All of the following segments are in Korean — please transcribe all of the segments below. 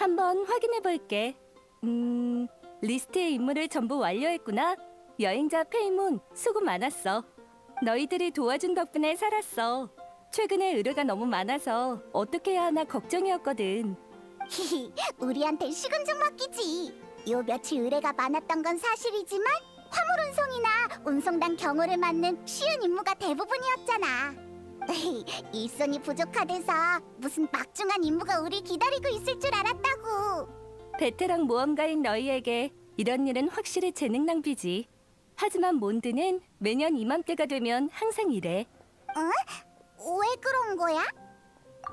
한번 확인해 볼게. 리스트의 임무를 전부 완료했구나. 여행자 페이몬, 수고 많았어. 너희들이 도와준 덕분에 살았어. 최근에 의뢰가 너무 많아서 어떻게 해야 하나 걱정이었거든. 히히, 우리한텐 식은 죽 먹기지. 요 며칠 의뢰가 많았던 건 사실이지만 화물 운송이나 운송단 경호를 맡는 쉬운 임무가 대부분이었잖아. 일손이 부족하대서 무슨 막중한 임무가 우리 기다리고 있을 줄 알았다고. 베테랑 모험가인 너희에게 이런 일은 확실히 재능 낭비지. 하지만 몬드는 매년 이맘때가 되면 항상 이래. 왜 그런 거야?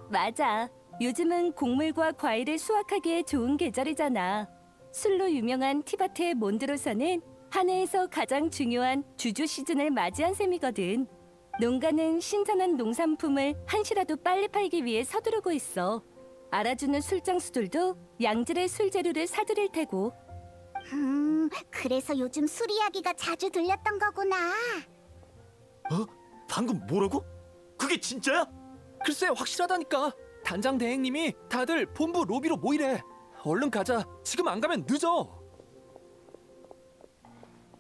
맞아. 요즘은 곡물과 과일을 수확하기에 좋은 계절이잖아. 술로 유명한 티바트의 몬드로서는 한 해에서 가장 중요한 주주 시즌을 맞이한 셈이거든. 농가는 신선한 농산품을 한시라도 빨리 팔기 위해 서두르고 있어. 알아주는 술장수들도 양질의 술재료를 사들일 테고. 그래서 요즘 술 이야기가 자주 들렸던 거구나. 방금 뭐라고? 그게 진짜야? 글쎄 확실하다니까. 단장 대행님이 다들 본부 로비로 모이래. 얼른 가자. 지금 안 가면 늦어.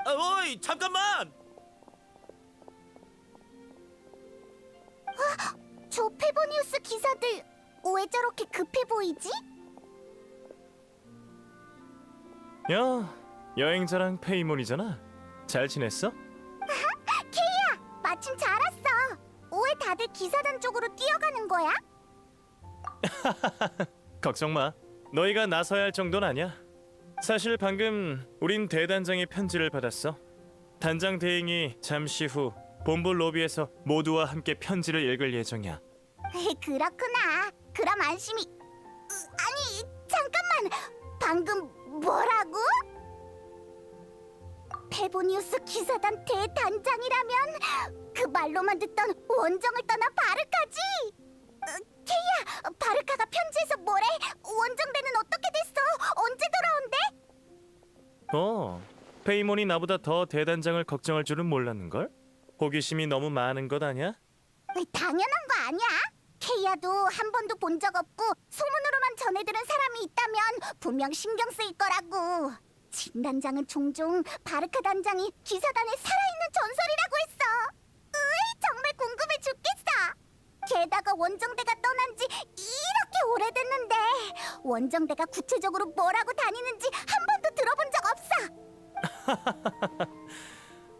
어이, 잠깐만! 저 페보니우스 기사들 왜 저렇게 급해 보이지? 야, 여행자랑 페이몬이잖아. 잘 지냈어? 마침 잘 왔어. 왜 다들 기사단 쪽으로 뛰어가는 거야? 걱정 마. 너희가 나서야 할 정도는 아니야. 사실 방금 우린 대단장의 편지를 받았어. 단장 대행이 잠시 후 본부 로비에서 모두와 함께 편지를 읽을 예정이야. 그렇구나. 그럼 안심이... 아니, 잠깐만. 방금 뭐라고? 페보니우스 기사단 대단장이라면 그 말로만 듣던 원정을 떠나 바르카지? 케이야, 바르카가 편지에서 뭐래? 원정대는 어떻게 됐어? 언제 돌아온대? 페이몬이 나보다 더 대단장을 걱정할 줄은 몰랐는걸? 호기심이 너무 많은 것 아니야? 당연한 거 아니야? 케이야도 한 번도 본 적 없고 소문으로만 전해들은 사람이 있다면 분명 신경 쓰일 거라고. 진 단장은 종종 바르카 단장이 기사단에 살아있는 전설이라고 했어. 정말 궁금해 죽겠어. 게다가 원정대가 떠난 지 이렇게 오래됐는데 원정대가 구체적으로 뭐라고 다니는지 한 번도 들어본 적 없어.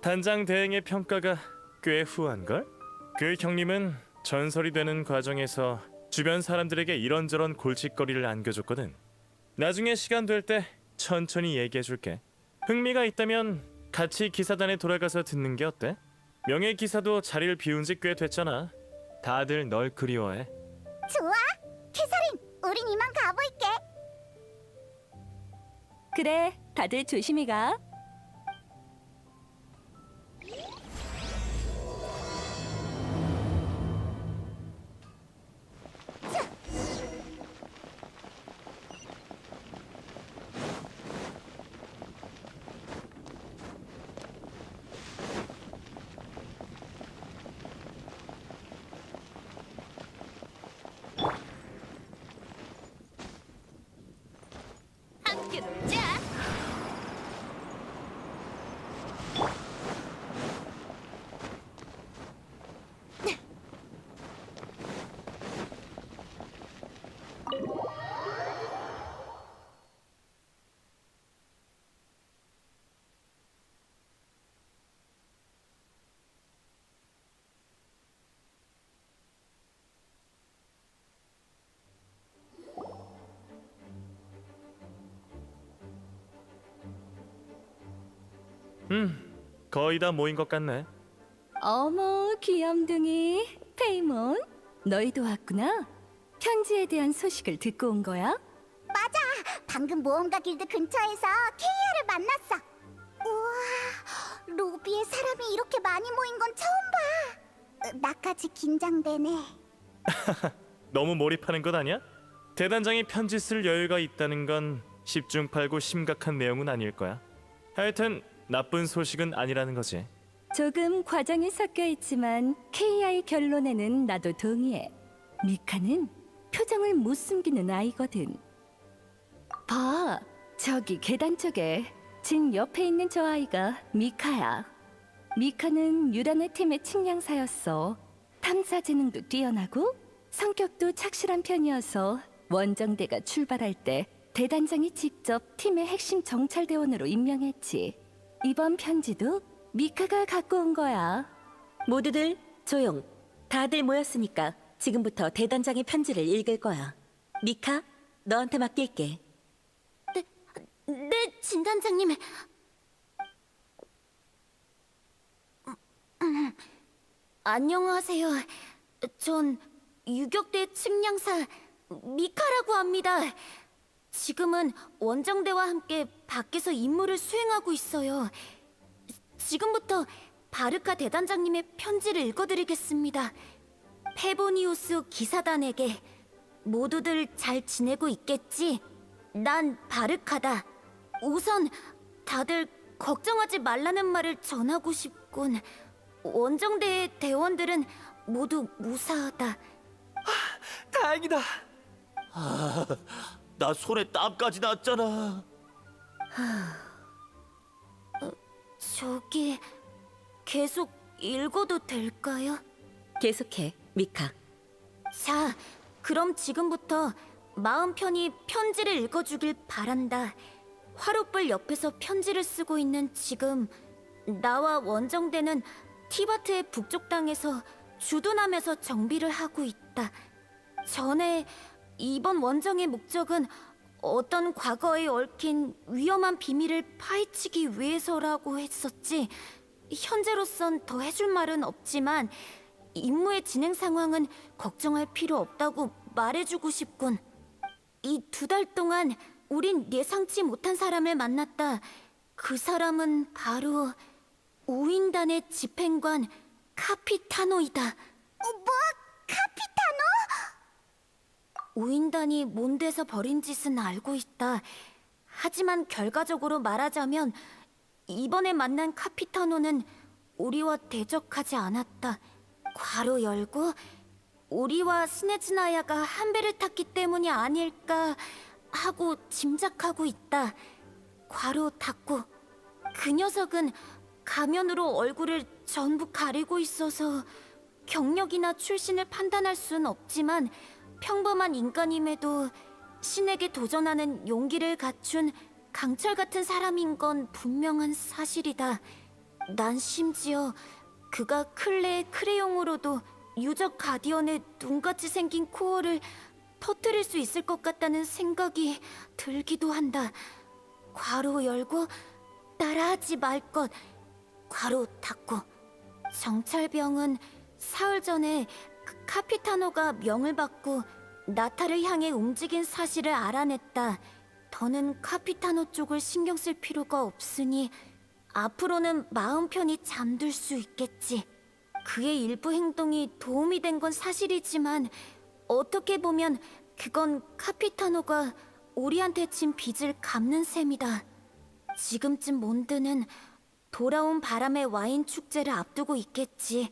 단장 대행의 평가가 꽤 후한걸? 그 형님은 전설이 되는 과정에서 주변 사람들에게 이런저런 골칫거리를 안겨줬거든. 나중에 시간 될 때 천천히 얘기해줄게. 흥미가 있다면 같이 기사단에 돌아가서 듣는 게 어때? 명예 기사도 자리를 비운 지 꽤 됐잖아. 다들 널 그리워해. 좋아. 캐서린, 우린 이만 가볼게. 그래, 다들 조심히 가. 함께 놀자. 거의 다 모인 것 같네. 어머, 귀염둥이. 페이몬, 너희도 왔구나. 편지에 대한 소식을 듣고 온 거야? 맞아. 방금 모험가 길드 근처에서 케이아를 만났어. 우와, 로비에 사람이 이렇게 많이 모인 건 처음 봐. 나까지 긴장되네. 너무 몰입하는 것 아니야? 대단장이 편지 쓸 여유가 있다는 건 십중팔구 심각한 내용은 아닐 거야. 하여튼 나쁜 소식은 아니라는 거지. 조금 과장이 섞여 있지만 KI 결론에는 나도 동의해. 미카는 표정을 못 숨기는 아이거든. 봐, 저기 계단 쪽에 진 옆에 있는 저 아이가 미카야. 미카는 유란의 팀의 측량사였어. 탐사 재능도 뛰어나고 성격도 착실한 편이어서 원정대가 출발할 때 대단장이 직접 팀의 핵심 정찰대원으로 임명했지. 이번 편지도 미카가 갖고 온 거야. 모두들 조용. 다들 모였으니까 지금부터 대단장의 편지를 읽을 거야. 미카, 너한테 맡길게. 네, 진단장님. 안녕하세요. 전 유격대 측량사 미카라고 합니다. 지금은 원정대와 함께 밖에서 임무를 수행하고 있어요. 지금부터 바르카 대단장님의 편지를 읽어드리겠습니다. 페보니우스 기사단에게 모두들 잘 지내고 있겠지? 난 바르카다. 우선 다들 걱정하지 말라는 말을 전하고 싶군. 원정대의 대원들은 모두 무사하다. 다행이다. 나 손에 땀까지 났잖아. 저기 계속 읽어도 될까요? 계속해, 미카. 자, 그럼 지금부터 마음 편히 편지를 읽어주길 바란다. 화롯불 옆에서 편지를 쓰고 있는 지금 나와 원정대는 티바트의 북쪽 땅에서 주둔하면서 정비를 하고 있다. 전에 이번 원정의 목적은 어떤 과거에 얽힌 위험한 비밀을 파헤치기 위해서라고 했었지. 현재로선 더 해줄 말은 없지만 임무의 진행 상황은 걱정할 필요 없다고 말해주고 싶군. 이 2달 동안 우린 예상치 못한 사람을 만났다. 그 사람은 바로 우인단의 집행관 카피타노이다. 뭐? 카피타노? 우인단이 몬드에서 벌인 짓은 알고 있다. 하지만 결과적으로 말하자면 이번에 만난 카피타노는 우리와 대적하지 않았다. 괄호 열고 우리와 스네즈나야가 한 배를 탔기 때문이 아닐까 하고 짐작하고 있다. 괄호 닫고. 그 녀석은 가면으로 얼굴을 전부 가리고 있어서 경력이나 출신을 판단할 수는 없지만 평범한 인간임에도 신에게 도전하는 용기를 갖춘 강철 같은 사람인 건 분명한 사실이다. 난 심지어 그가 클레의 크레용으로도 유적 가디언의 눈같이 생긴 코어를 터뜨릴 수 있을 것 같다는 생각이 들기도 한다. 괄호 열고 따라하지 말 것. 괄호 닫고. 정찰병은 사흘 전에 카피타노가 명을 받고 나타를 향해 움직인 사실을 알아냈다. 더는 카피타노 쪽을 신경 쓸 필요가 없으니 앞으로는 마음 편히 잠들 수 있겠지. 그의 일부 행동이 도움이 된 건 사실이지만 어떻게 보면 그건 카피타노가 우리한테 진 빚을 갚는 셈이다. 지금쯤 몬드는 돌아온 바람의 와인 축제를 앞두고 있겠지.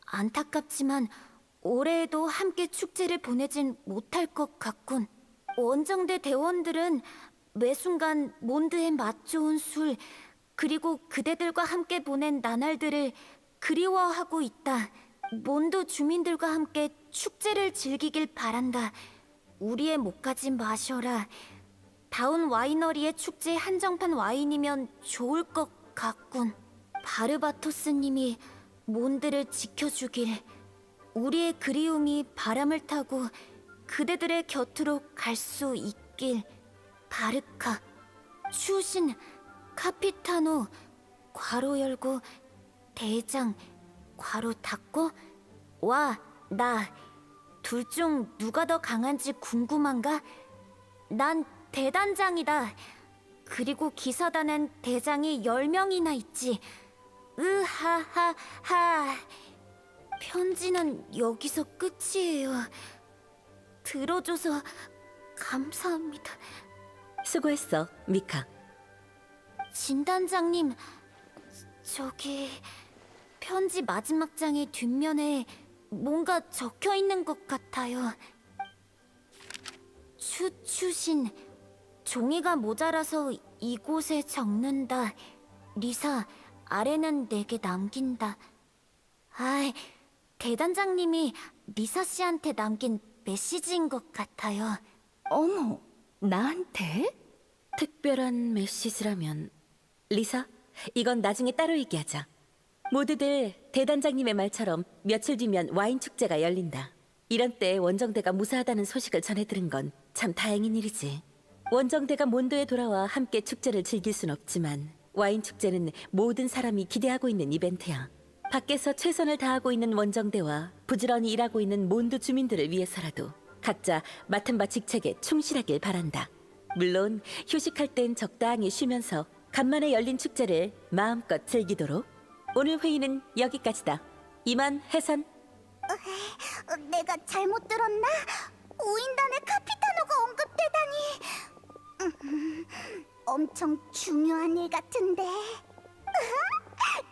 안타깝지만 올해에도 함께 축제를 보내진 못할 것 같군. 원정대 대원들은 매 순간 몬드의 맛 좋은 술 그리고 그대들과 함께 보낸 나날들을 그리워하고 있다. 몬드 주민들과 함께 축제를 즐기길 바란다. 우리의 목까지 마셔라. 다운 와이너리의 축제 한정판 와인이면 좋을 것 같군. 바르바토스님이 몬드를 지켜주길. 우리의 그리움이 바람을 타고 그대들의 곁으로 갈 수 있길. 바르카, 추신, 카피타노, 괄호 열고 대장, 괄호 닫고. 와, 나 둘 중 누가 더 강한지 궁금한가? 난 대단장이다. 그리고 기사단엔 대장이 10명이나 있지. 으하하하. 편지는 여기서 끝이에요. 들어줘서 감사합니다. 수고했어, 미카. 진단장님, 저기 편지 마지막 장의 뒷면에 뭔가 적혀 있는 것 같아요. 추추신 종이가 모자라서 이곳에 적는다. 리사, 아래는 내게 남긴다. 아, 대단장님이 리사 씨한테 남긴 메시지인 것 같아요. 어머, 나한테? 특별한 메시지라면 리사, 이건 나중에 따로 얘기하자. 모두들 대단장님의 말처럼 며칠 뒤면 와인 축제가 열린다. 이런 때 원정대가 무사하다는 소식을 전해 들은 건 참 다행인 일이지. 원정대가 몬도에 돌아와 함께 축제를 즐길 순 없지만 와인 축제는 모든 사람이 기대하고 있는 이벤트야. 밖에서 최선을 다하고 있는 원정대와 부지런히 일하고 있는 몬도 주민들을 위해서라도 각자 맡은 바 직책에 충실하길 바란다. 물론 휴식할 땐 적당히 쉬면서 간만에 열린 축제를 마음껏 즐기도록. 오늘 회의는 여기까지다. 이만 해산. 내가 잘못 들었나? 우인단의 카피타노가 언급되다니. 엄청 중요한 일 같은데.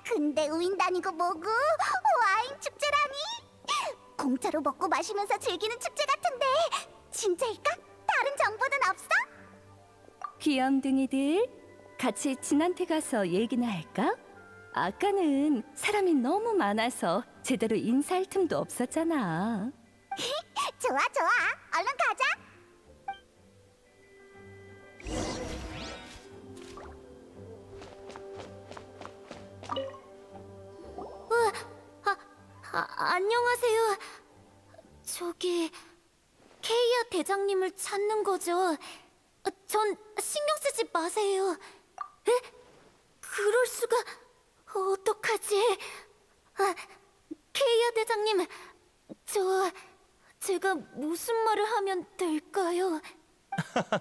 근데 우인단이고 뭐고 와인 축제라니. 공짜로 먹고 마시면서 즐기는 축제 같은데 진짜일까? 다른 정보는 없어? 귀염둥이들, 같이 진한테 가서 얘기나 할까? 아까는 사람이 너무 많아서 제대로 인사할 틈도 없었잖아. 좋아 좋아, 얼른 가자. 안녕하세요. 저기 케이아 대장님을 찾는 거죠? 전 신경 쓰지 마세요. 에? 그럴 수가... 어떡하지? 케이아 대장님, 제가 무슨 말을 하면 될까요?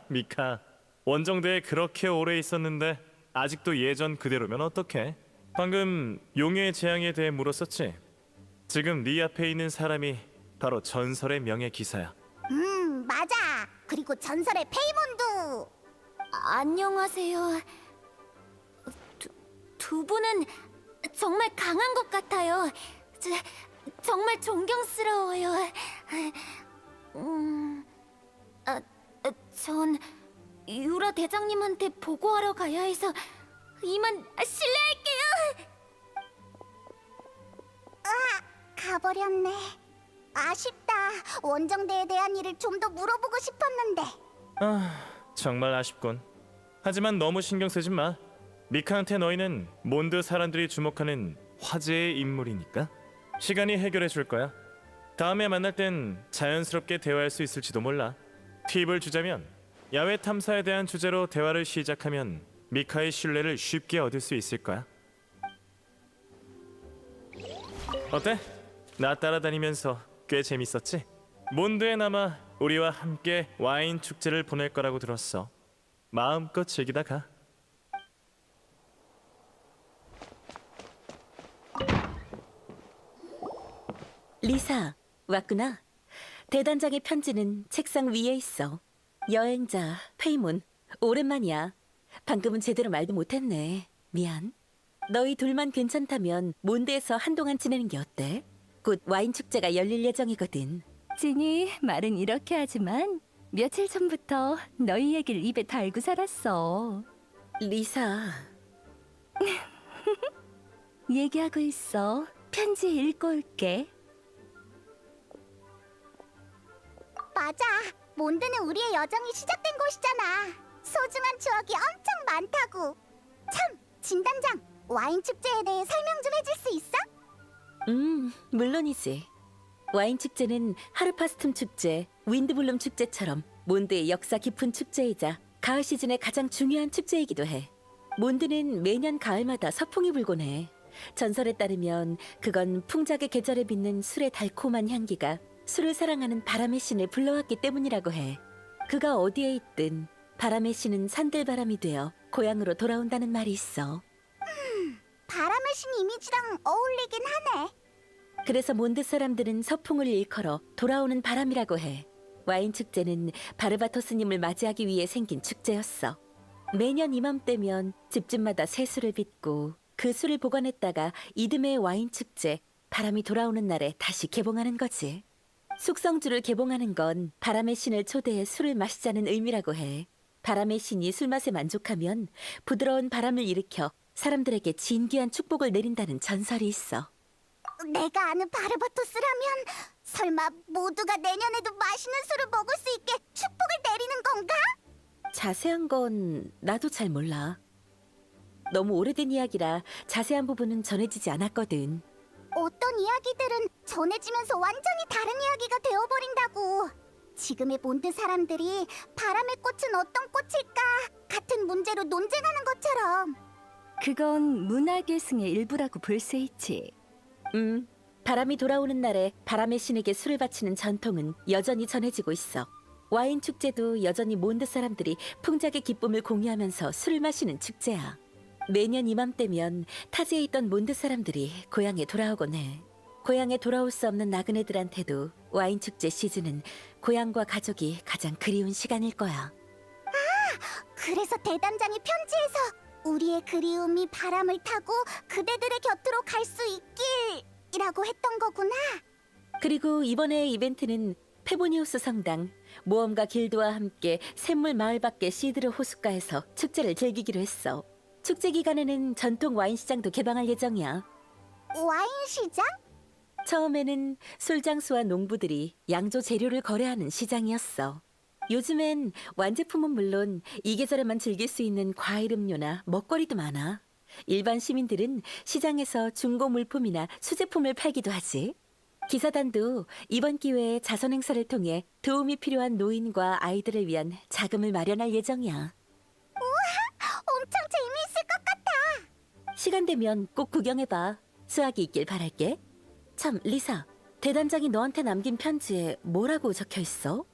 미카, 원정대에 그렇게 오래 있었는데 아직도 예전 그대로면 어떡해? 방금 용의 재앙에 대해 물었었지? 지금 네 앞에 있는 사람이 바로 전설의 명예 기사야. 맞아. 그리고 전설의 페이몬도. 안녕하세요. 두 분은 정말 강한 것 같아요. 정말 존경스러워요. 전 유라 대장님한테 보고하러 가야 해서 이만 실례할게요. 가버렸네. 아쉽다. 원정대에 대한 일을 좀 더 물어보고 싶었는데. 정말 아쉽군. 하지만 너무 신경 쓰지 마. 미카한테 너희는 몬드 사람들이 주목하는 화제의 인물이니까 시간이 해결해 줄 거야. 다음에 만날 땐 자연스럽게 대화할 수 있을지도 몰라. 팁을 주자면 야외 탐사에 대한 주제로 대화를 시작하면 미카의 신뢰를 쉽게 얻을 수 있을 거야. 어때? 나 따라다니면서 꽤 재밌었지? 몬드에 남아 우리와 함께 와인 축제를 보낼 거라고 들었어. 마음껏 즐기다 가. 리사, 왔구나. 대단장의 편지는 책상 위에 있어. 여행자, 페이몬, 오랜만이야. 방금은 제대로 말도 못했네. 미안. 너희 둘만 괜찮다면 몬드에서 한동안 지내는 게 어때? 곧 와인 축제가 열릴 예정이거든. 진이 말은 이렇게 하지만 며칠 전부터 너희 얘기를 입에 달고 살았어. 리사, 얘기하고 있어. 편지 읽고 올게. 맞아. 몬드는 우리의 여정이 시작된 곳이잖아. 소중한 추억이 엄청 많다고. 참, 진단장, 와인 축제에 대해 설명 좀 해줄 수 있어? 물론이지. 와인 축제는 하르파스툼 축제, 윈드블룸 축제처럼 몬드의 역사 깊은 축제이자 가을 시즌의 가장 중요한 축제이기도 해. 몬드는 매년 가을마다 서풍이 불곤 해. 전설에 따르면 그건 풍작의 계절에 빚는 술의 달콤한 향기가 술을 사랑하는 바람의 신을 불러왔기 때문이라고 해. 그가 어디에 있든 바람의 신은 산들바람이 되어 고향으로 돌아온다는 말이 있어. 바람의 신 이미지랑 어울리긴 하네. 그래서 몬드 사람들은 서풍을 일컬어 돌아오는 바람이라고 해. 와인 축제는 바르바토스님을 맞이하기 위해 생긴 축제였어. 매년 이맘때면 집집마다 새 술을 빚고 그 술을 보관했다가 이듬해 와인 축제, 바람이 돌아오는 날에 다시 개봉하는 거지. 숙성주를 개봉하는 건 바람의 신을 초대해 술을 마시자는 의미라고 해. 바람의 신이 술맛에 만족하면 부드러운 바람을 일으켜 사람들에게 진귀한 축복을 내린다는 전설이 있어. 내가 아는 바르바토스라면 설마 모두가 내년에도 맛있는 술을 먹을 수 있게 축복을 내리는 건가? 자세한 건 나도 잘 몰라. 너무 오래된 이야기라 자세한 부분은 전해지지 않았거든. 어떤 이야기들은 전해지면서 완전히 다른 이야기가 되어버린다고. 지금의 몬드 사람들이 바람의 꽃은 어떤 꽃일까 같은 문제로 논쟁하는 것처럼. 그건 문화계승의 일부라고 볼 수 있지. 바람이 돌아오는 날에 바람의 신에게 술을 바치는 전통은 여전히 전해지고 있어. 와인 축제도 여전히 몬드 사람들이 풍작의 기쁨을 공유하면서 술을 마시는 축제야. 매년 이맘때면 타지에 있던 몬드 사람들이 고향에 돌아오곤 해. 고향에 돌아올 수 없는 나그네들한테도 와인 축제 시즌은 고향과 가족이 가장 그리운 시간일 거야. 그래서 대단장이 편지에서 우리의 그리움이 바람을 타고 그대들의 곁으로 갈 수 있길이라고 했던 거구나. 그리고 이번에의 이벤트는 페보니우스 성당, 모험가 길드와 함께 샘물 마을 밖의 시드르 호숫가에서 축제를 즐기기로 했어. 축제 기간에는 전통 와인 시장도 개방할 예정이야. 와인 시장? 처음에는 술장수와 농부들이 양조 재료를 거래하는 시장이었어. 요즘엔 완제품은 물론 이 계절에만 즐길 수 있는 과일 음료나 먹거리도 많아. 일반 시민들은 시장에서 중고 물품이나 수제품을 팔기도 하지. 기사단도 이번 기회에 자선 행사를 통해 도움이 필요한 노인과 아이들을 위한 자금을 마련할 예정이야. 엄청 재미있을 것 같아. 시간 되면 꼭 구경해봐. 수학이 있길 바랄게. 참, 리사. 대단장이 너한테 남긴 편지에 뭐라고 적혀 있어?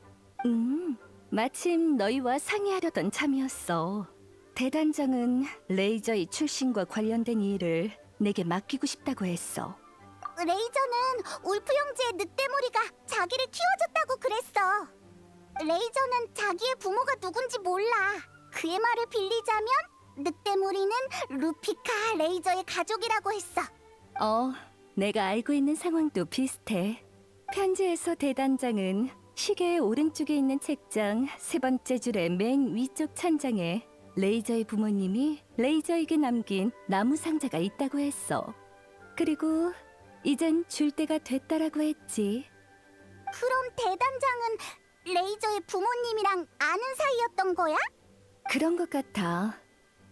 마침 너희와 상의하려던 참이었어. 대단장은 레이저의 출신과 관련된 일을 내게 맡기고 싶다고 했어. 레이저는 울프 형제의 늑대무리가 자기를 키워줬다고 그랬어. 레이저는 자기의 부모가 누군지 몰라. 그의 말을 빌리자면 늑대무리는 루피카 레이저의 가족이라고 했어. 내가 알고 있는 상황도 비슷해. 편지에서 대단장은 시계의 오른쪽에 있는 책장 세 번째 줄의 맨 위쪽 찬장에 레이저의 부모님이 레이저에게 남긴 나무 상자가 있다고 했어. 그리고 이젠 줄 때가 됐다라고 했지. 그럼 대단장은 레이저의 부모님이랑 아는 사이였던 거야? 그런 것 같아.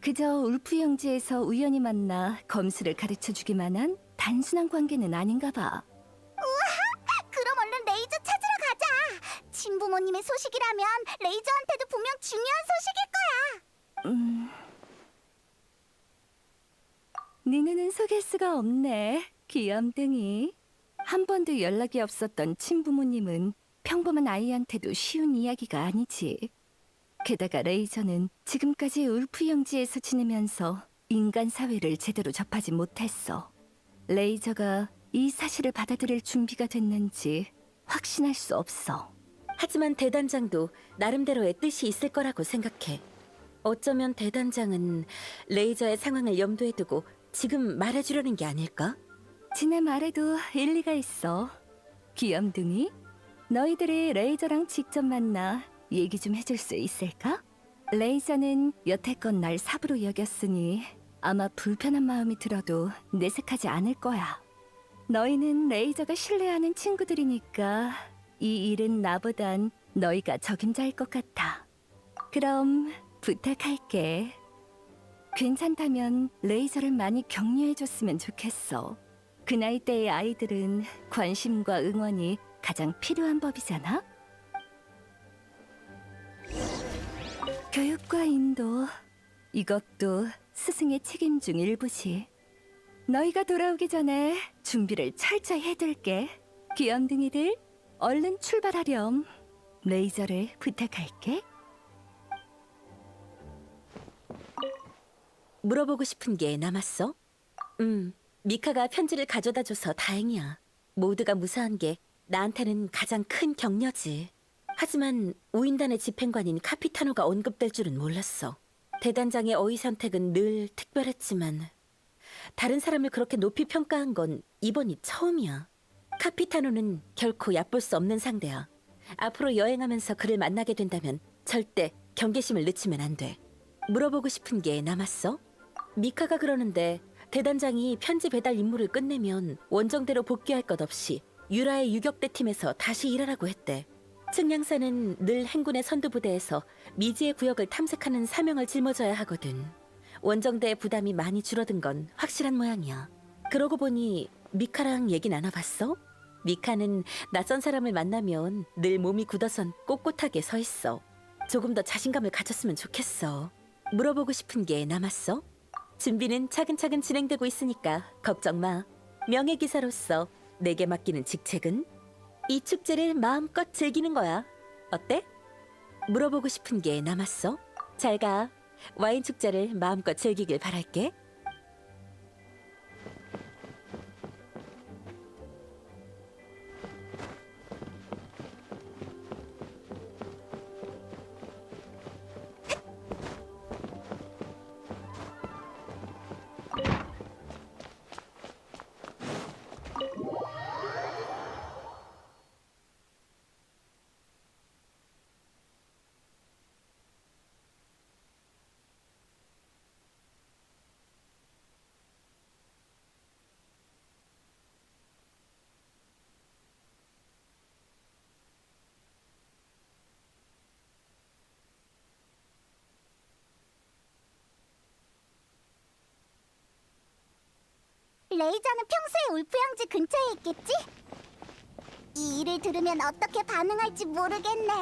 그저 울프 형제에서 우연히 만나 검수를 가르쳐주기만 한 단순한 관계는 아닌가 봐. 그럼 얼른 레이저 찾으러 가자. 친부모님의 소식이라면 레이저한테도 분명 중요한 소식일 거야. 네 눈은 속일 수가 없네, 귀염둥이. 한 번도 연락이 없었던 친부모님은 평범한 아이한테도 쉬운 이야기가 아니지. 게다가 레이저는 지금까지 울프 형제에서 지내면서 인간 사회를 제대로 접하지 못했어. 레이저가 이 사실을 받아들일 준비가 됐는지 확신할 수 없어. 하지만 대단장도 나름대로의 뜻이 있을 거라고 생각해. 어쩌면 대단장은 레이저의 상황을 염두에 두고 지금 말해주려는 게 아닐까? 지네 말에도 일리가 있어. 귀염둥이, 너희들이 레이저랑 직접 만나 얘기 좀 해줄 수 있을까? 레이저는 여태껏 날 사부로 여겼으니 아마 불편한 마음이 들어도 내색하지 않을 거야. 너희는 레이저가 신뢰하는 친구들이니까 이 일은 나보단 너희가 적임자일 것 같아. 그럼 부탁할게. 괜찮다면 레이저를 많이 격려해줬으면 좋겠어. 그 나이대의 아이들은 관심과 응원이 가장 필요한 법이잖아. 교육과 인도, 이것도 스승의 책임 중 일부지. 너희가 돌아오기 전에 준비를 철저히 해둘게. 귀염둥이들, 얼른 출발하렴. 레이저를 부탁할게. 물어보고 싶은 게 남았어? 미카가 편지를 가져다줘서 다행이야. 모두가 무사한 게 나한테는 가장 큰 격려지. 하지만 우인단의 집행관인 카피타노가 언급될 줄은 몰랐어. 대단장의 어휘 선택은 늘 특별했지만 다른 사람을 그렇게 높이 평가한 건 이번이 처음이야. 카피타노는 결코 얕볼 수 없는 상대야. 앞으로 여행하면서 그를 만나게 된다면 절대 경계심을 늦추면 안 돼. 물어보고 싶은 게 남았어? 미카가 그러는데 대단장이 편지 배달 임무를 끝내면 원정대로 복귀할 것 없이 유라의 유격대 팀에서 다시 일하라고 했대. 측량사는 늘 행군의 선두부대에서 미지의 구역을 탐색하는 사명을 짊어져야 하거든. 원정대의 부담이 많이 줄어든 건 확실한 모양이야. 그러고 보니 미카랑 얘기 나눠봤어? 미카는 낯선 사람을 만나면 늘 몸이 굳어선 꼿꼿하게 서 있어. 조금 더 자신감을 가졌으면 좋겠어. 물어보고 싶은 게 남았어? 준비는 차근차근 진행되고 있으니까 걱정 마. 명예기사로서 내게 맡기는 직책은 이 축제를 마음껏 즐기는 거야. 어때? 물어보고 싶은 게 남았어? 잘 가. 와인 축제를 마음껏 즐기길 바랄게. 레이저는 평소에 울프 형제 근처에 있겠지? 이 일을 들으면 어떻게 반응할지 모르겠네.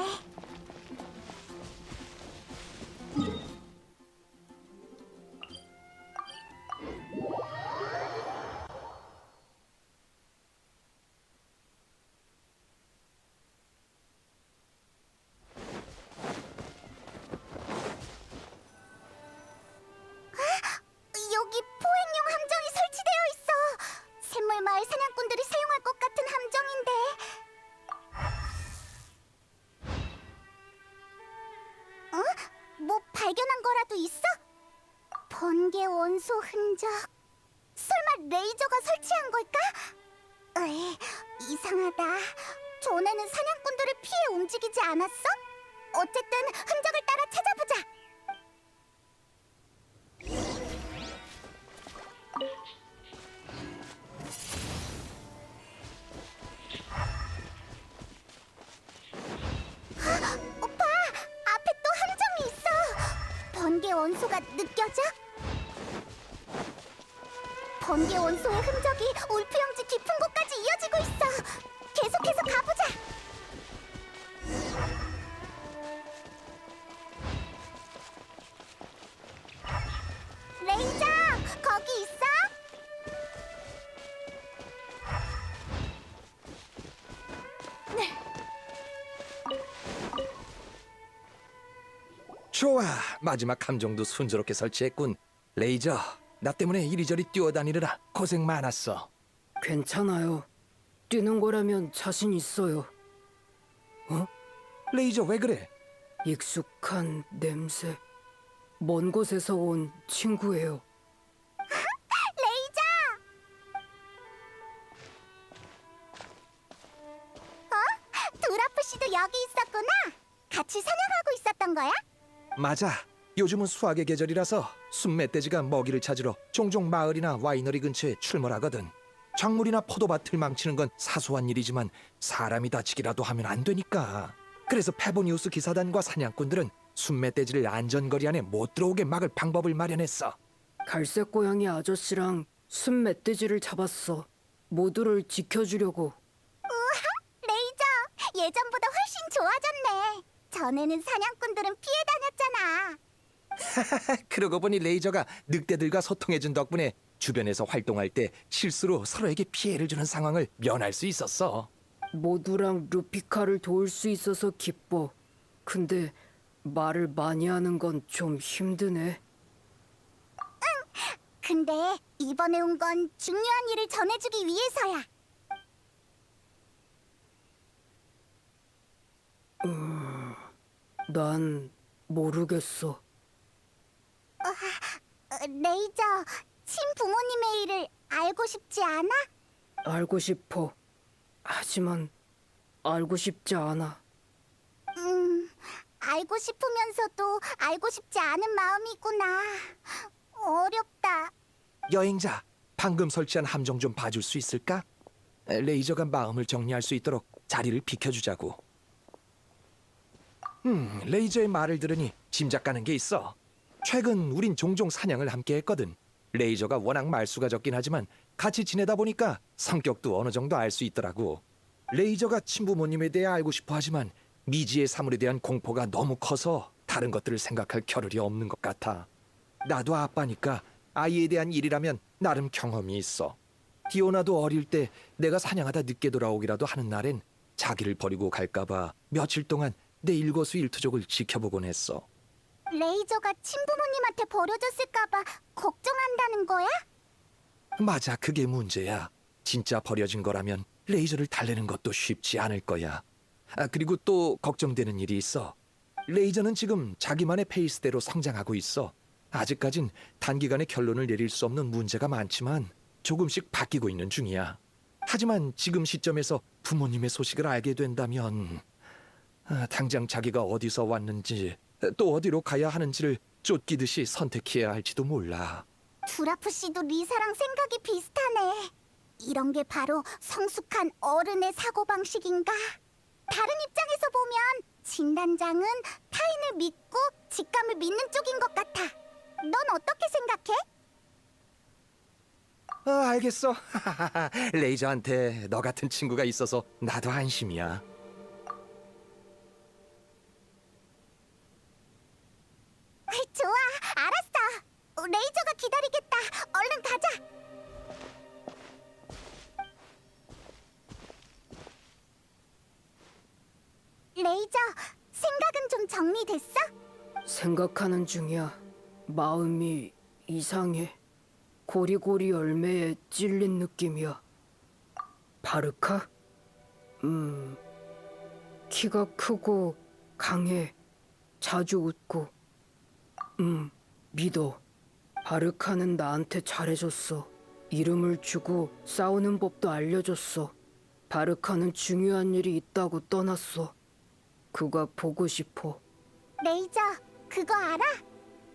여기 포획용 함정이 설치되어 있어. 샘물마을 사냥꾼들이 사용할 것 같은 함정인데. 뭐 발견한 거라도 있어? 번개 원소 흔적. 설마 레이저가 설치한 걸까? 에이, 이상하다. 전에는 사냥꾼들을 피해 움직이지 않았어? 어쨌든 흔적을 따라 찾아보자. 오빠, 앞에 또 함정이 있어. 번개 원소가 느껴져? 번개 원소의 흔적이 울프 형제 깊은 곳까지 이어지고 있어. 계속해서 가보자. 레이저, 거기 있어? 좋아, 마지막 함정도 순조롭게 설치했군. 레이저, 나 때문에 이리저리 뛰어다니느라 고생 많았어. 괜찮아요. 뛰는 거라면 자신 있어요. 레이저 왜 그래? 익숙한 냄새. 먼 곳에서 온 친구예요. 레이저! 도라프 씨도 여기 있었구나. 같이 사냥하고 있었던 거야? 맞아. 요즘은 수확의 계절이라서 순멧돼지가 먹이를 찾으러 종종 마을이나 와이너리 근처에 출몰하거든. 작물이나 포도밭을 망치는 건 사소한 일이지만 사람이 다치기라도 하면 안 되니까. 그래서 페보니우스 기사단과 사냥꾼들은 순멧돼지를 안전거리 안에 못 들어오게 막을 방법을 마련했어. 갈색 고양이 아저씨랑 순 멧돼지를 잡았어. 모두를 지켜주려고. 레이저, 예전보다 훨씬 좋아졌네. 전에는 사냥꾼들은 피해 다녔잖아. 그러고 보니 레이저가 늑대들과 소통해준 덕분에 주변에서 활동할 때 실수로 서로에게 피해를 주는 상황을 면할 수 있었어. 모두랑 루피카를 도울 수 있어서 기뻐. 근데 말을 많이 하는 건 좀 힘드네. 근데 이번에 온 건 중요한 일을 전해주기 위해서야. 난 모르겠어. 레이저, 친부모님의 일을 알고 싶지 않아? 알고 싶어. 하지만 알고 싶지 않아. 알고 싶으면서도 알고 싶지 않은 마음이구나. 어렵다. 여행자, 방금 설치한 함정 좀 봐줄 수 있을까? 레이저가 마음을 정리할 수 있도록 자리를 비켜주자고. 레이저의 말을 들으니 짐작 가는 게 있어. 최근 우린 종종 사냥을 함께 했거든. 레이저가 워낙 말수가 적긴 하지만 같이 지내다 보니까 성격도 어느 정도 알 수 있더라고. 레이저가 친부모님에 대해 알고 싶어 하지만 미지의 사물에 대한 공포가 너무 커서 다른 것들을 생각할 겨를이 없는 것 같아. 나도 아빠니까 아이에 대한 일이라면 나름 경험이 있어. 디오나도 어릴 때 내가 사냥하다 늦게 돌아오기라도 하는 날엔 자기를 버리고 갈까봐 며칠 동안 내 일거수일투족을 지켜보곤 했어. 레이저가 친부모님한테 버려졌을까봐 걱정한다는 거야? 맞아, 그게 문제야. 진짜 버려진 거라면 레이저를 달래는 것도 쉽지 않을 거야. 그리고 또 걱정되는 일이 있어. 레이저는 지금 자기만의 페이스대로 성장하고 있어. 아직까진 단기간에 결론을 내릴 수 없는 문제가 많지만 조금씩 바뀌고 있는 중이야. 하지만 지금 시점에서 부모님의 소식을 알게 된다면 당장 자기가 어디서 왔는지 또 어디로 가야 하는지를 쫓기듯이 선택해야 할지도 몰라. 두라프 씨도 리사랑 생각이 비슷하네. 이런 게 바로 성숙한 어른의 사고방식인가? 다른 입장에서 보면 진단장은 타인을 믿고 직감을 믿는 쪽인 것 같아. 넌 어떻게 생각해? 알겠어. 레이저한테 너 같은 친구가 있어서 나도 안심이야. 좋아, 알았어. 레이저가 기다리겠다. 얼른 가자. 레이저, 생각은 좀 정리됐어? 생각하는 중이야. 마음이 이상해. 고리고리 열매에 찔린 느낌이야. 바르카? 키가 크고 강해. 자주 웃고. 믿어. 바르카는 나한테 잘해줬어. 이름을 주고 싸우는 법도 알려줬어. 바르카는 중요한 일이 있다고 떠났어. 그가 보고 싶어. 레이저, 그거 알아?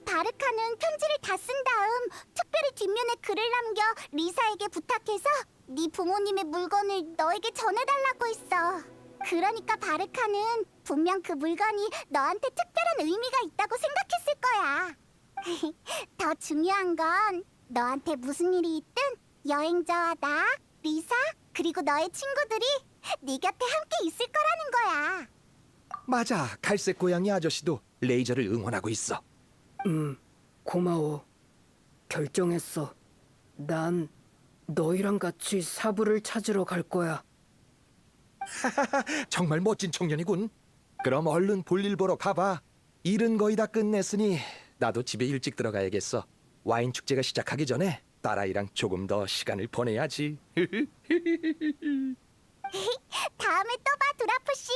바르카는 편지를 다 쓴 다음 특별히 뒷면에 글을 남겨 리사에게 부탁해서 네 부모님의 물건을 너에게 전해달라고 했어. 그러니까 바르카는 분명 그 물건이 너한테 특별한 의미가 있다고 생각했을 거야. 더 중요한 건 너한테 무슨 일이 있든 여행자와 나, 리사, 그리고 너의 친구들이 네 곁에 함께 있을 거라는 거야. 맞아, 갈색 고양이 아저씨도 레이저를 응원하고 있어. 고마워. 결정했어. 난 너희랑 같이 사부를 찾으러 갈 거야. 정말 멋진 청년이군. 그럼 얼른 볼일 보러 가봐. 일은 거의 다 끝냈으니 나도 집에 일찍 들어가야겠어. 와인 축제가 시작하기 전에 딸아이랑 조금 더 시간을 보내야지. 다음에 또 봐, 두라프 씨.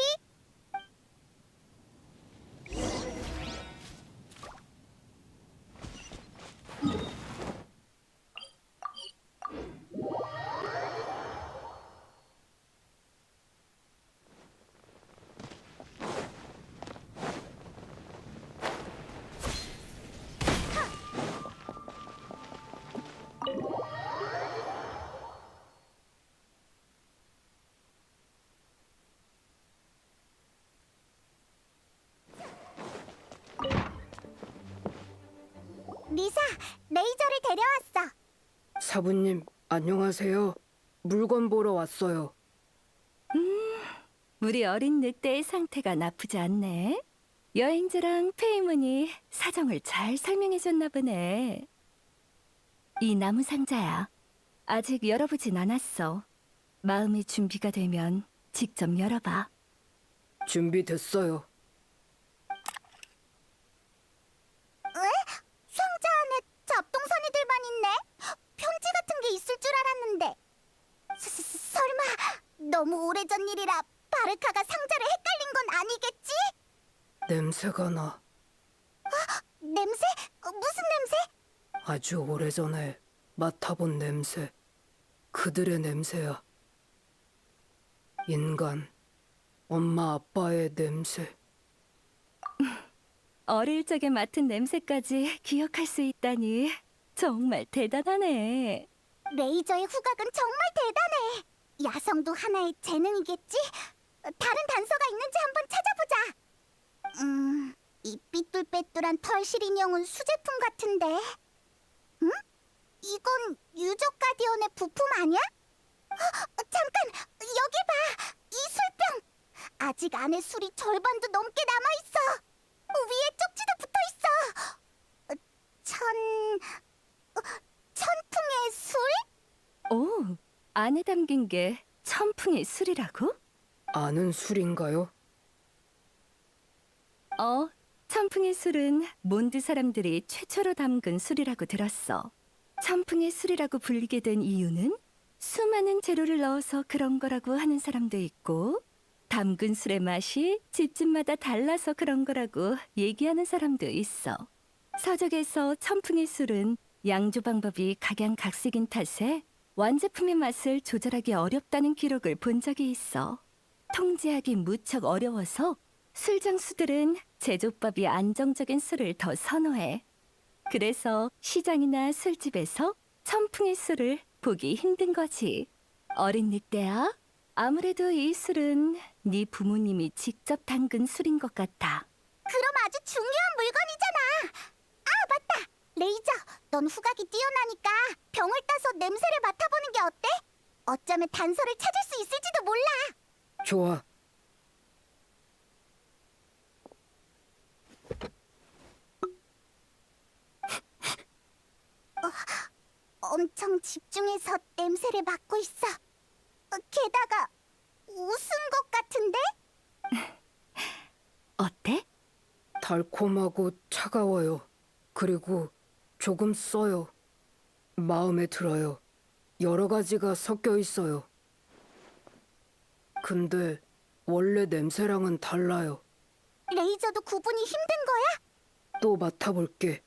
리사, 레이저를 데려왔어. 사부님, 안녕하세요. 물건 보러 왔어요. 우리 어린 늑대의 상태가 나쁘지 않네. 여행자랑 페이문이 사정을 잘 설명해줬나 보네. 이 나무 상자야. 아직 열어보진 않았어. 마음의 준비가 되면 직접 열어봐. 준비됐어요. 상자 안에 잡동사니들만 있네. 편지 같은 게 있을 줄 알았는데. 설마 너무 오래전 일이라 바르카가 상자를 헷갈린 건 아니겠지? 냄새가 나. 냄새? 무슨 냄새? 아주 오래전에 맡아본 냄새. 그들의 냄새야. 인간, 엄마 아빠의 냄새. 어릴 적에 맡은 냄새까지 기억할 수 있다니 정말 대단하네. 레이저의 후각은 정말 대단해. 야성도 하나의 재능이겠지? 다른 단서가 있는지 한번 찾아보자. 이 삐뚤빼뚤한 털실 인형은 수제품 같은데. 응? 이건 유적 가디언의 부품 아니야? 잠깐! 여기 봐! 이 술병! 아직 안에 술이 절반도 넘게 남아있어! 위에 쪽지도 붙어있어! 천풍의 술? 오, 안에 담긴 게 천풍의 술이라고? 아는 술인가요? 천풍의 술은 몬드 사람들이 최초로 담근 술이라고 들었어. 천풍의 술이라고 불리게 된 이유는 수많은 재료를 넣어서 그런 거라고 하는 사람도 있고, 담근 술의 맛이 집집마다 달라서 그런 거라고 얘기하는 사람도 있어. 서적에서 천풍의 술은 양조 방법이 각양각색인 탓에 완제품의 맛을 조절하기 어렵다는 기록을 본 적이 있어. 통제하기 무척 어려워서 술장수들은 제조법이 안정적인 술을 더 선호해. 그래서 시장이나 술집에서 천풍의 술을 보기 힘든 거지. 어린 늑대야, 아무래도 이 술은 네 부모님이 직접 담근 술인 것 같아. 그럼 아주 중요한 물건이잖아. 아, 맞다. 레이저, 넌 후각이 뛰어나니까 병을 따서 냄새를 맡아보는 게 어때? 어쩌면 단서를 찾을 수 있을지도 몰라. 좋아. 엄청 집중해서 냄새를 맡고 있어. 게다가 웃은 것 같은데? 어때? 달콤하고 차가워요. 그리고 조금 써요. 마음에 들어요. 여러 가지가 섞여 있어요. 근데 원래 냄새랑은 달라요. 레이저도 구분이 힘든 거야? 또 맡아볼게.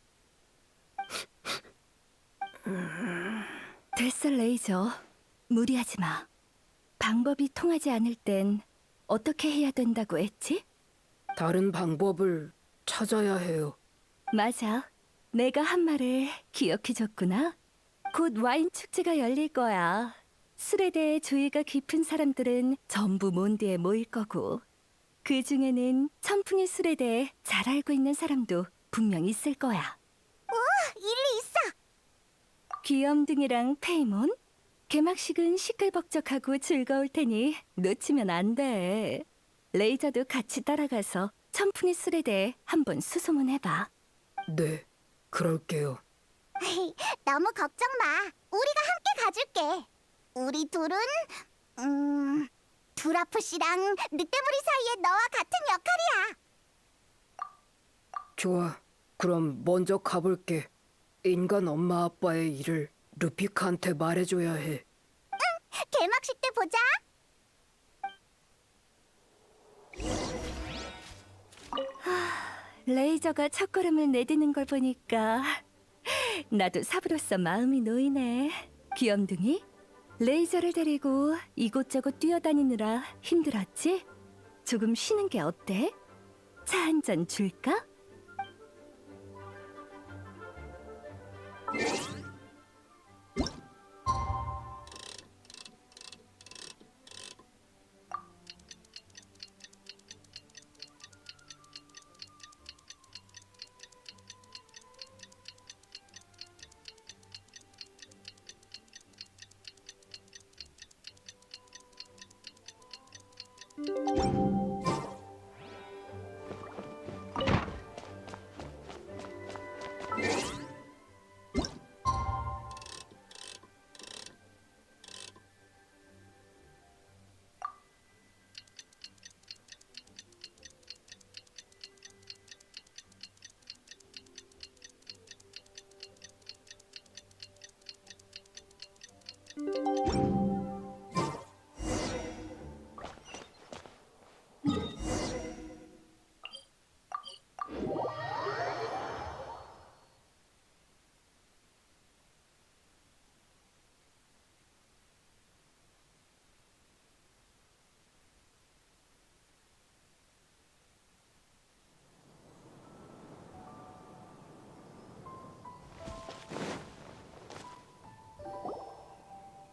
됐어, 레이저. 무리하지 마. 방법이 통하지 않을 땐 어떻게 해야 된다고 했지? 다른 방법을 찾아야 해요. 맞아. 내가 한 말을 기억해줬구나. 곧 와인 축제가 열릴 거야. 술에 대해 조예가 깊은 사람들은 전부 몬드에 모일 거고, 그 중에는 천풍의 술에 대해 잘 알고 있는 사람도 분명 있을 거야. 일리 있어. 귀염둥이랑 페이몬, 개막식은 시끌벅적하고 즐거울 테니 놓치면 안 돼. 레이저도 같이 따라가서 천풍의 술에 대해 한번 수소문해봐. 네, 그럴게요. 너무 걱정 마. 우리가 함께 가줄게. 우리 둘은 두라프 씨랑 늑대부리 사이에 너와 같은 역할이야. 좋아. 그럼 먼저 가볼게. 인간 엄마 아빠의 일을 루피카한테 말해줘야 해. 개막식 때 보자. 레이저가 첫걸음을 내디는 걸 보니까 나도 삽으로서 마음이 놓이네. 귀염둥이, 레이저를 데리고 이곳저곳 뛰어다니느라 힘들었지? 조금 쉬는 게 어때? 차 한 잔 줄까?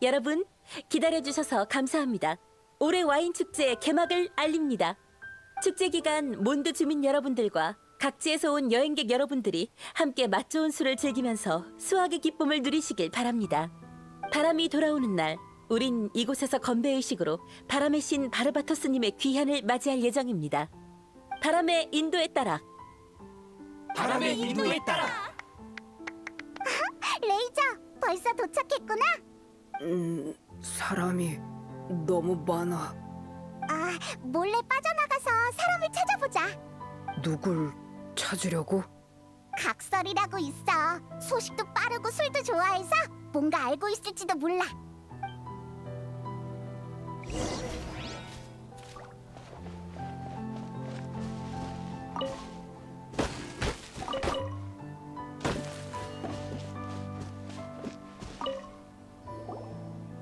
여러분, 기다려주셔서 감사합니다. 올해 와인 축제의 개막을 알립니다. 축제 기간 몬드 주민 여러분들과 각지에서 온 여행객 여러분들이 함께 맛 좋은 술을 즐기면서 수확의 기쁨을 누리시길 바랍니다. 바람이 돌아오는 날, 우린 이곳에서 건배의식으로 바람의 신 바르바토스님의 귀환을 맞이할 예정입니다. 바람의 인도에 따라 바람의 인도에 따라. 레이저, 벌써 도착했구나. 사람이 너무 많아. 아, 몰래 빠져나가서 사람을 찾아보자. 누굴 찾으려고? 각설이라고 있어. 소식도 빠르고 술도 좋아해서 뭔가 알고 있을지도 몰라.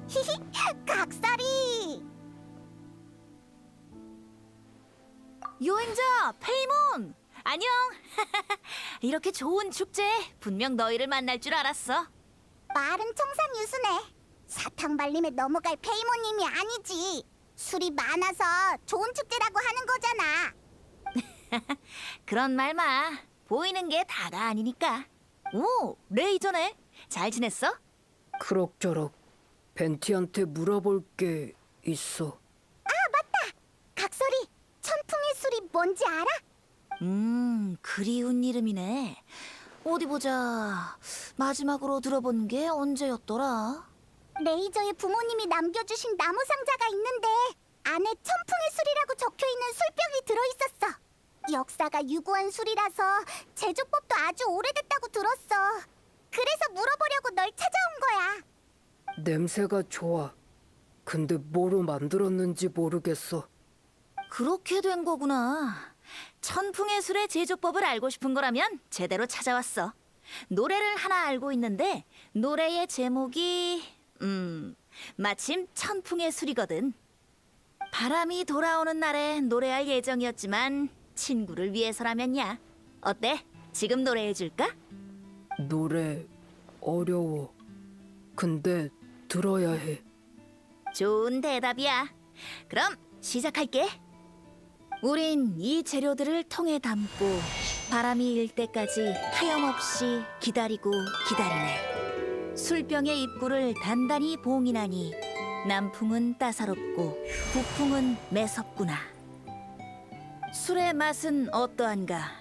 히히, 각설이! 여행자 페이몬! 안녕! 이렇게 좋은 축제 분명 너희를 만날 줄 알았어. 말은 청산유수네. 사탕 발림에 넘어갈 페이모님이 아니지. 술이 많아서 좋은 축제라고 하는 거잖아. 그런 말 마. 보이는 게 다가 아니니까. 오, 레이저네. 잘 지냈어? 그럭저럭. 벤티한테 물어볼 게 있어. 각설이, 천풍의 술이 뭔지 알아? 그리운 이름이네. 어디 보자. 마지막으로 들어본 게 언제였더라? 레이저의 부모님이 남겨주신 나무 상자가 있는데 안에 천풍의 술이라고 적혀있는 술병이 들어있었어. 역사가 유구한 술이라서 제조법도 아주 오래됐다고 들었어. 그래서 물어보려고 널 찾아온 거야. 냄새가 좋아. 근데 뭐로 만들었는지 모르겠어. 그렇게 된 거구나. 천풍의 술의 제조법을 알고 싶은 거라면 제대로 찾아왔어. 노래를 하나 알고 있는데 노래의 제목이 마침 천풍의 술이거든. 바람이 돌아오는 날에 노래할 예정이었지만 친구를 위해서라면야. 어때? 지금 노래해줄까? 노래 어려워. 근데 들어야 해. 좋은 대답이야. 그럼 시작할게. 우린 이 재료들을 통에 담고 바람이 일 때까지 하염없이 기다리고 기다리네. 술병의 입구를 단단히 봉인하니 남풍은 따사롭고 북풍은 매섭구나. 술의 맛은 어떠한가?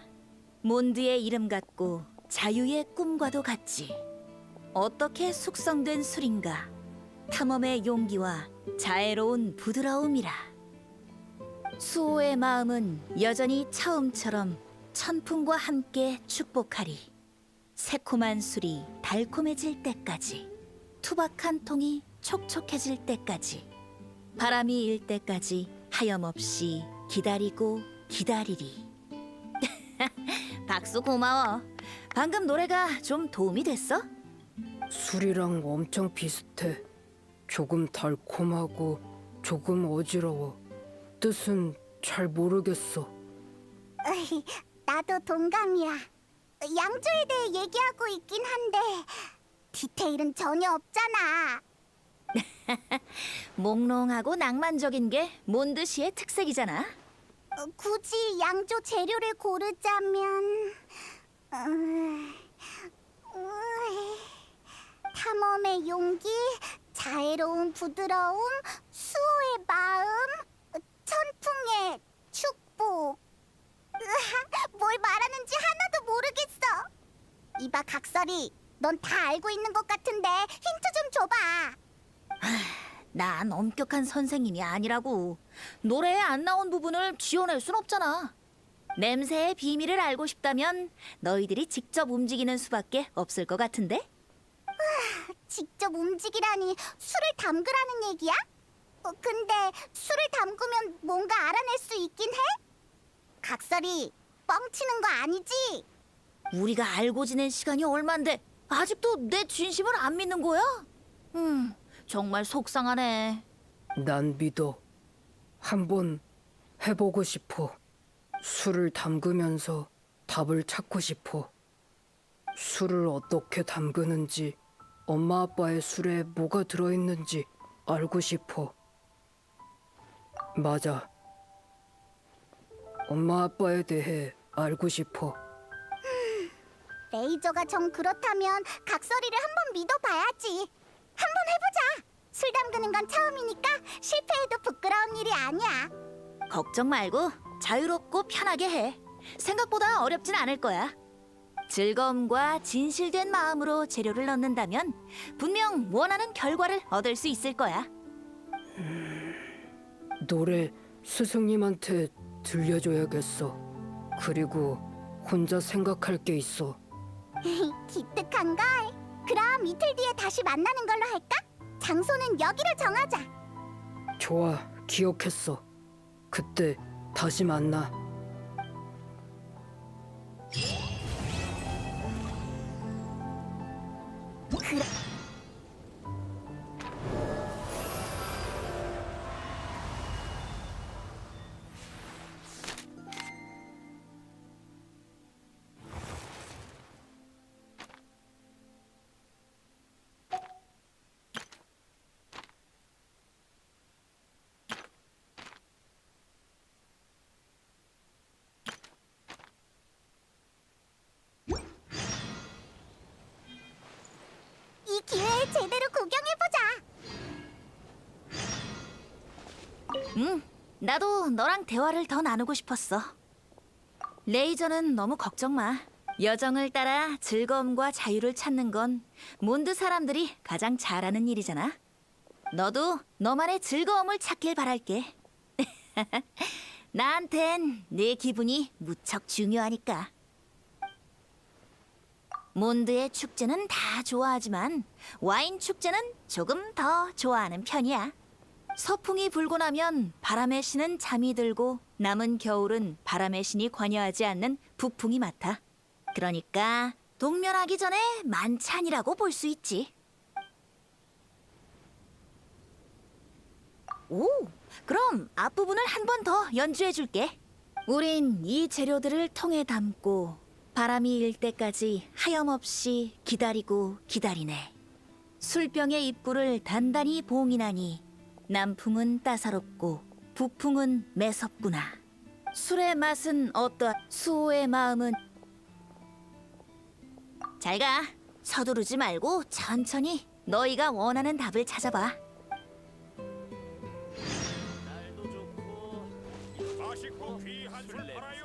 몬드의 이름 같고 자유의 꿈과도 같지. 어떻게 숙성된 술인가? 탐험의 용기와 자애로운 부드러움이라. 수호의 마음은 여전히 처음처럼 천풍과 함께 축복하리. 새콤한 술이 달콤해질 때까지, 투박한 통이 촉촉해질 때까지, 바람이 일 때까지 하염없이 기다리고 기다리리. 박수 고마워. 방금 노래가 좀 도움이 됐어? 술이랑 엄청 비슷해. 조금 달콤하고 조금 어지러워. 뜻은 잘 모르겠어. 으이, 나도 동감이야. 양조에 대해 얘기하고 있긴 한데 디테일은 전혀 없잖아. 몽롱하고 낭만적인 게 몬드시의 특색이잖아. 굳이 양조 재료를 고르자면 탐험의 용기, 자애로운 부드러움, 수호의 마음, 천풍의 축복. 뭘 말하는지 하나도 모르겠어. 이봐 각설이, 넌 다 알고 있는 것 같은데 힌트 좀 줘봐. 난 엄격한 선생님이 아니라고. 노래에 안 나온 부분을 지어낼 순 없잖아. 냄새의 비밀을 알고 싶다면 너희들이 직접 움직이는 수밖에 없을 것 같은데? 직접 움직이라니 술을 담그라는 얘기야? 근데 술을 담그면 뭔가 알아낼 수 있긴 해? 각설이, 뻥치는 거 아니지? 우리가 알고 지낸 시간이 얼만데 아직도 내 진심을 안 믿는 거야? 정말 속상하네. 난 믿어. 한번 해보고 싶어. 술을 담그면서 답을 찾고 싶어. 술을 어떻게 담그는지 엄마 아빠의 술에 뭐가 들어있는지 알고 싶어. 맞아. 엄마 아빠에 대해 알고 싶어. 레이저가 정 그렇다면 각설이를 한번 믿어봐야지. 한번 해보자. 술 담그는 건 처음이니까 실패해도 부끄러운 일이 아니야. 걱정 말고 자유롭고 편하게 해. 생각보다 어렵진 않을 거야. 즐거움과 진실된 마음으로 재료를 넣는다면 분명 원하는 결과를 얻을 수 있을 거야. 노래 스승님한테 들려줘야겠어. 그리고 혼자 생각할 게 있어. 기특한걸. 그럼 이틀 뒤에 다시 만나는 걸로 할까? 장소는 여기로 정하자. 좋아, 기억했어. 그때 다시 만나. 이 기회에 제대로 구경해보자. 나도 너랑 대화를 더 나누고 싶었어. 레이저는 너무 걱정 마. 여정을 따라 즐거움과 자유를 찾는 건 몬드 사람들이 가장 잘하는 일이잖아. 너도 너만의 즐거움을 찾길 바랄게. 나한텐 내 기분이 무척 중요하니까. 몬드의 축제는 다 좋아하지만 와인 축제는 조금 더 좋아하는 편이야. 서풍이 불고 나면 바람의 신은 잠이 들고 남은 겨울은 바람의 신이 관여하지 않는 부풍이 맡아. 그러니까 동면하기 전에 만찬이라고 볼 수 있지. 오, 그럼 앞부분을 한 번 더 연주해 줄게. 우린 이 재료들을 통에 담고 바람이 일 때까지 하염없이 기다리고 기다리네. 술병의 입구를 단단히 봉인하니 남풍은 따사롭고 북풍은 매섭구나. 술의 맛은 어떠? 수호의 마음은 잘 가. 서두르지 말고 천천히 너희가 원하는 답을 찾아봐. 날도 좋고 맛있고 귀한 술 팔아요.